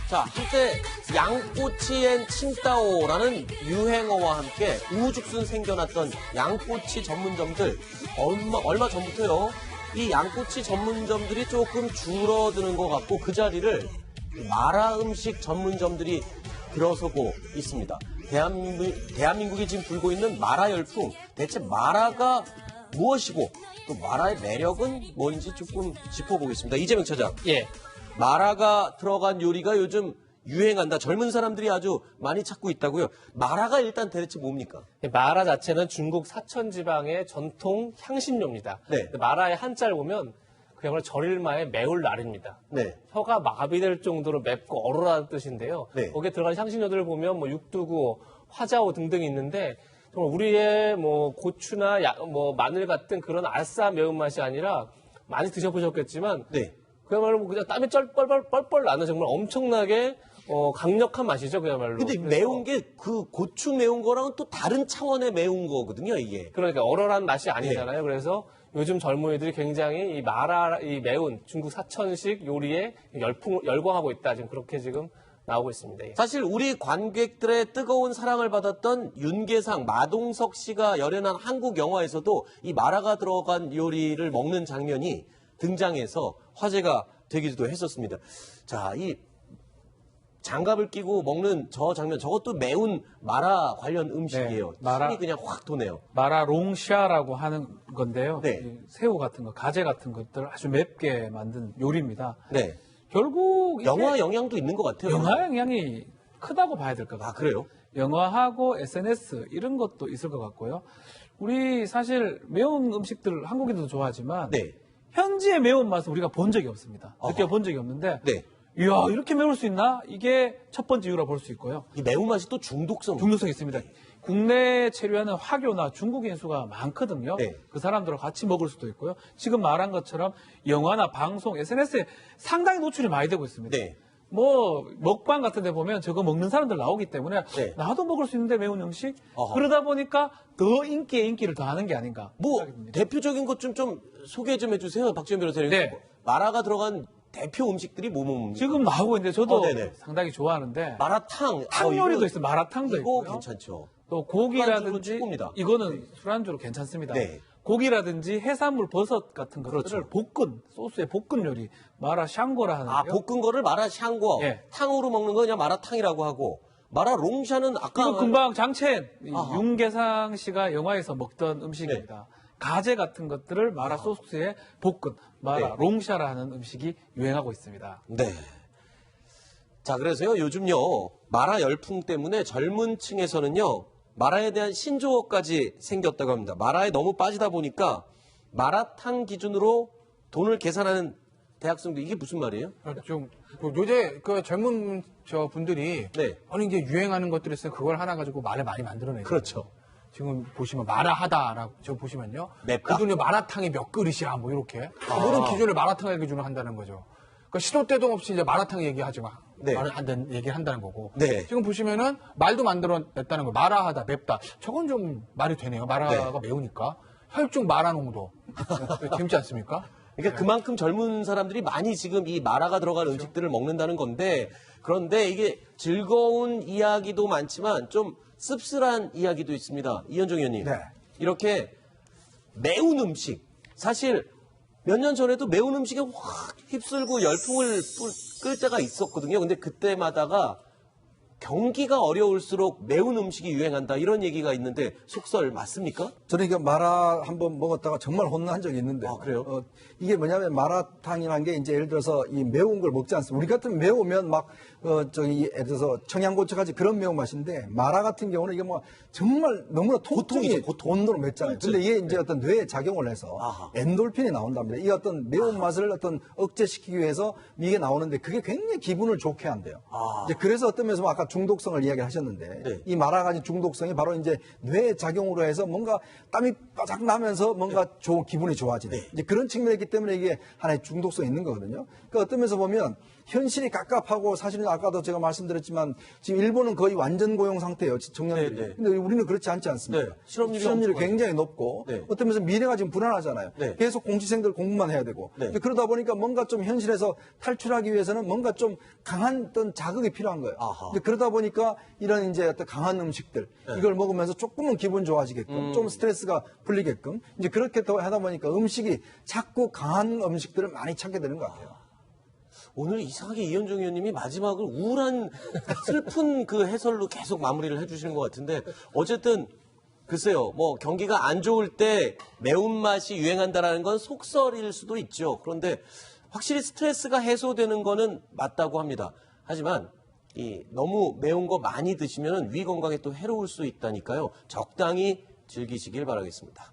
자, 한때 양꼬치 앤 칭따오라는 유행어와 함께 우후죽순 생겨났던 양꼬치 전문점들 얼마 전부터요. 이 양꼬치 전문점들이 조금 줄어드는 것 같고 그 자리를 마라 음식 전문점들이 들어서고 있습니다. 대한민국이 지금 불고 있는 마라 열풍. 대체 마라가 무엇이고 또 마라의 매력은 뭔지 조금 짚어보겠습니다. 이재명 차장. 예. 마라가 들어간 요리가 요즘 유행한다. 젊은 사람들이 아주 많이 찾고 있다고요. 마라가 일단 대체 뭡니까? 마라 자체는 중국 사천 지방의 전통 향신료입니다. 네. 마라의 한자를 보면 그야말로 절일마의 매울 날입니다. 네. 혀가 마비될 정도로 맵고 얼얼하다는 뜻인데요. 네. 거기에 들어간 향신료들을 보면 뭐 육두구, 화자오 등등이 있는데 정말 우리의 뭐 고추나 뭐 마늘 같은 그런 알싸 매운맛이 아니라 많이 드셔보셨겠지만 네. 그야말로 그냥 땀이 뻘뻘 나는 정말 엄청나게 강력한 맛이죠, 그야말로. 근데 매운 게 그 고추 매운 거랑은 또 다른 차원의 매운 거거든요, 이게. 그러니까 얼얼한 맛이 아니잖아요. 그래서 요즘 젊은이들이 굉장히 이 마라, 이 매운 중국 사천식 요리에 열광하고 있다. 지금 그렇게 지금 나오고 있습니다. 예. 사실 우리 관객들의 뜨거운 사랑을 받았던 윤계상, 마동석 씨가 열연한 한국 영화에서도 이 마라가 들어간 요리를 먹는 장면이 등장해서 화제가 되기도 했었습니다. 자, 이 장갑을 끼고 먹는 저 장면, 저것도 매운 마라 관련 음식이에요. 네, 마라. 침이 그냥 확 도네요. 마라 롱샤라고 하는 건데요. 네. 이 새우 같은 거, 가재 같은 것들을 아주 맵게 만든 요리입니다. 네. 결국 이게 영화 영향도 있는 것 같아요. 영화 영향이 크다고 봐야 될 것 같아요. 아, 그래요? 영화하고 SNS 이런 것도 있을 것 같고요. 우리 사실 매운 음식들 한국인들도 좋아하지만 네. 현지의 매운맛을 우리가 본 적이 없습니다. 어허. 느껴본 적이 없는데 네. 이야 이렇게 매울 수 있나? 이게 첫 번째 이유라 볼 수 있고요. 이 매운맛이 또 중독성. 중독성이 있습니다. 국내에 체류하는 화교나 중국인 수가 많거든요. 네. 그 사람들과 같이 먹을 수도 있고요. 지금 말한 것처럼 영화나 방송, SNS에 상당히 노출이 많이 되고 있습니다. 네. 뭐 먹방 같은 데 보면 저거 먹는 사람들 나오기 때문에 네. 나도 먹을 수 있는데 매운 음식? 어허. 그러다 보니까 더 인기에 인기를 더하는 게 아닌가. 뭐 생각이 듭니다. 대표적인 것 좀 소개 좀 해주세요, 박지원 변호사님. 네. 마라가 들어간 대표 음식들이 뭐뭡니까? 지금 나오고 있는데 저도 네네. 상당히 좋아하는데 마라탕. 탕 요리도 이거- 있어요. 마라탕도 이거 있고요. 괜찮죠. 또 술안주로 고기라든지 최고입니다. 이거는 술안주로 괜찮습니다. 네. 고기라든지 해산물, 버섯 같은 것들을 그렇죠. 볶은 소스의 볶은 요리 마라 샹고라 하는데요. 아, 볶은 거를 마라샹궈. 예. 탕으로 먹는 거 그냥 마라탕이라고 하고. 마라롱샤는 아까. 이거 금방 장첸 아하. 윤계상 씨가 영화에서 먹던 음식입니다. 가재 같은 것들을 마라 소스에 볶은 마라 네. 롱샤라는 음식이 유행하고 있습니다. 네. 자, 그래서요, 요즘요, 마라 열풍 때문에 젊은 층에서는요, 마라에 대한 신조어까지 생겼다고 합니다. 마라에 너무 빠지다 보니까 마라탕 기준으로 돈을 계산하는 대학생들, 이게 무슨 말이에요? 좀 요새 그 젊은 분들이 네. 아니 이제 유행하는 것들이 있으면 그걸 하나 가지고 말을 많이 만들어내요. 그렇죠. 지금 보시면 마라하다라고 저 보시면요. 맵다? 그분이 마라탕이 몇 그릇이야 뭐 이렇게 모든 기준을 마라탕의 기준으로 한다는 거죠. 그러니까 시도 때도 없이 이제 마라탕 얘기하지 마. 네. 말을 얘기를 한다는 거고. 네. 지금 보시면은 말도 만들어냈다는 거. 마라하다, 맵다. 저건 좀 말이 되네요. 마라가 매우니까. 혈중 마라 농도. 재밌지 않습니까? 그러니까 그만큼 젊은 사람들이 많이 지금 이 마라가 들어간 음식들을 먹는다는 건데, 그런데 이게 즐거운 이야기도 많지만 좀 씁쓸한 이야기도 있습니다. 이현종 의원님. 네. 이렇게 매운 음식. 사실 몇 년 전에도 매운 음식에 확 휩쓸고 열풍을 끌 때가 있었거든요. 근데 그때마다가 경기가 어려울수록 매운 음식이 유행한다. 이런 얘기가 있는데 속설 맞습니까? 저는 이게 마라 한번 먹었다가 정말 혼난 적이 있는데. 아, 그래요? 이게 뭐냐면 마라탕이라는 게 이제 예를 들어서 이 매운 걸 먹지 않습니다. 우리 같은 매우면 막, 예를 들어서 청양고추같이 그런 매운맛인데 마라 같은 경우는 이게 뭐 정말 너무나 통증이 온도로 맵잖아요. 근데 이게 이제 어떤 뇌에 작용을 해서 아하. 엔돌핀이 나온답니다. 이 어떤 매운맛을 어떤 억제시키기 위해서 이게 나오는데 그게 굉장히 기분을 좋게 한대요. 이제 그래서 어떤 면에서 아까 중독성을 이야기를 하셨는데 네. 이 마라가 가진 중독성이 바로 이제 뇌 작용으로 해서 뭔가 땀이 바짝 나면서 뭔가 좋은 기분이 좋아지는 네. 이제 그런 측면이기 때문에 이게 하나의 중독성이 있는 거거든요. 그러니까 어떤 면에서 보면 현실이 갑갑하고 사실은 아까도 제가 말씀드렸지만 지금 일본은 거의 완전 고용 상태예요. 청년들이. 네, 네. 근데 우리는 그렇지 않지 않습니까? 네. 실업률이 실업률이 엄청 굉장히 높고 네. 어떤 면에서 미래가 지금 불안하잖아요. 네. 계속 공시생들 공부만 해야 되고 네. 이제 그러다 보니까 뭔가 좀 현실에서 탈출하기 위해서는 뭔가 좀 강한 어떤 자극이 필요한 거예요. 아하. 이제 그러다 보니까 이런 이제 어떤 강한 음식들 이걸 먹으면서 조금은 기분 좋아지게끔 좀 스트레스가 풀리게끔 이제 그렇게 더 하다 보니까 음식이 자꾸 강한 음식들을 많이 찾게 되는 것 같아요. 오늘 이상하게 이현종 의원님이 마지막을 우울한 슬픈 그 해설로 계속 마무리를 해주시는 것 같은데 어쨌든 글쎄요 뭐 경기가 안 좋을 때 매운맛이 유행한다라는 건 속설일 수도 있죠. 그런데 확실히 스트레스가 해소되는 거는 맞다고 합니다. 하지만 이 너무 매운 거 많이 드시면 위 건강에 또 해로울 수 있다니까요. 적당히 즐기시길 바라겠습니다.